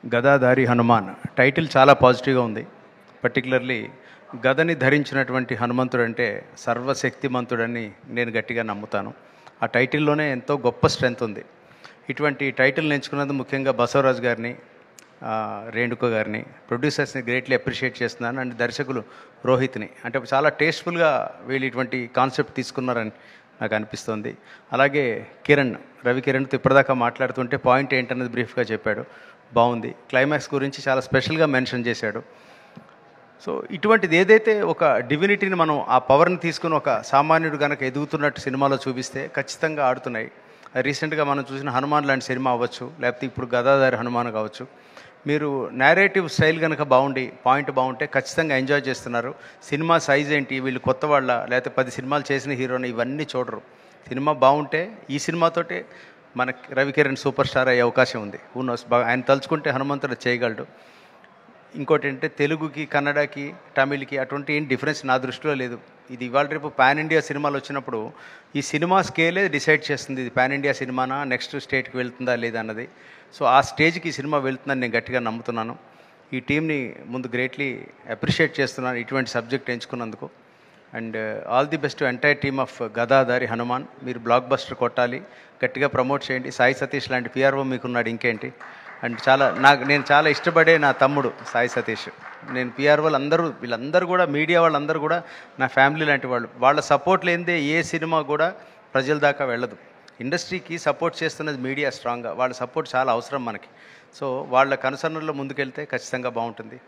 గదాధారి Hanuman title చాలా పాజిటివ్గా ఉంది. పర్టికులర్లీ గదని ధరించినటువంటి హనుమంతుడు అంటే సర్వశక్తిమంతుడని నేను గట్టిగా నమ్ముతాను. ఆ టైటిల్లోనే ఎంతో గొప్ప స్ట్రెంత్ ఉంది. ఇటువంటి టైటిల్ని ఎంచుకున్నది ముఖ్యంగా బసవరాజు గారిని, రేణుక గారిని, ప్రొడ్యూసర్స్ని గ్రేట్లీ అప్రిషియేట్ చేస్తున్నాను. అండ్ దర్శకులు రోహిత్ని, అంటే చాలా టేస్ట్ఫుల్గా వీళ్ళు ఇటువంటి కాన్సెప్ట్ తీసుకున్నారని నాకు అనిపిస్తుంది. అలాగే రవికిరణ్తో ఇప్పటిదాకా మాట్లాడుతుంటే పాయింట్ ఏంటన్నది బ్రీఫ్గా చెప్పాడు, బాగుంది. క్లైమాక్స్ గురించి చాలా స్పెషల్గా మెన్షన్ చేశాడు. సో ఇటువంటిది ఏదైతే ఒక డివినిటీని మనం ఆ పవర్ని తీసుకుని ఒక సామాన్యుడు కనుక ఎదుగుతున్నట్టు సినిమాలో చూపిస్తే ఖచ్చితంగా ఆడుతున్నాయి. రీసెంట్గా మనం చూసిన హనుమాన్ లాంటి సినిమా అవ్వచ్చు, లేకపోతే ఇప్పుడు గదాధారి హనుమాన్ కావచ్చు. మీరు నేరేటివ్ స్టైల్ కనుక బాగుండి పాయింట్ బాగుంటే ఖచ్చితంగా ఎంజాయ్ చేస్తున్నారు. సినిమా సైజ్ ఏంటి, వీళ్ళు కొత్త వాళ్ళ లేకపోతే 10 సినిమాలు చేసిన హీరోని ఇవన్నీ చూడరు. సినిమా బాగుంటే ఈ సినిమాతోటే మన రవికిరణ్ సూపర్ స్టార్ అయ్యే అవకాశం ఉంది. ఊనోస్ బాగా ఆయన తలుచుకుంటే హనుమంతుడు చేయగలడు. ఇంకోటి ఏంటంటే తెలుగుకి, కన్నడకి, తమిళ్కి అటువంటి ఏం డిఫరెన్స్ నా దృష్టిలో లేదు. ఇది ఇవాళ రేపు పాన్ ఇండియా సినిమాలు వచ్చినప్పుడు ఈ సినిమా స్కేలే డిసైడ్ చేస్తుంది, ఇది పాన్ ఇండియా సినిమానా, నెక్స్ట్ స్టేట్కి వెళ్తుందా లేదా అన్నది. సో ఆ స్టేజ్కి ఈ సినిమా వెళ్తుందని నేను గట్టిగా నమ్ముతున్నాను. ఈ టీంని ముందు గ్రేట్లీ అప్రిషియేట్ చేస్తున్నాను ఇటువంటి సబ్జెక్ట్ ఎంచుకున్నందుకు. And all the best to entire team of Gadadhari Hanuman. మీరు బ్లాక్ బస్టర్ కొట్టాలి, గట్టిగా ప్రమోట్ చేయండి. సాయి సతీష్ లాంటి పిఆర్ఓ మీకున్నాడు, ఇంకేంటి. అండ్ నేను చాలా ఇష్టపడే నా తమ్ముడు సాయి సతీష్. నేను పిఆర్ఓలు వీళ్ళందరూ కూడా, మీడియా వాళ్ళందరూ కూడా నా ఫ్యామిలీ లాంటి వాళ్ళు. వాళ్ళ సపోర్ట్ లేనిదే ఏ సినిమా కూడా ప్రజల దాకా వెళ్ళదు. ఇండస్ట్రీకి సపోర్ట్ చేస్తున్నది మీడియా స్ట్రాంగ్గా, వాళ్ళ సపోర్ట్ చాలా అవసరం మనకి. సో వాళ్ళ కన్సర్న్లో ముందుకెళ్తే ఖచ్చితంగా బాగుంటుంది.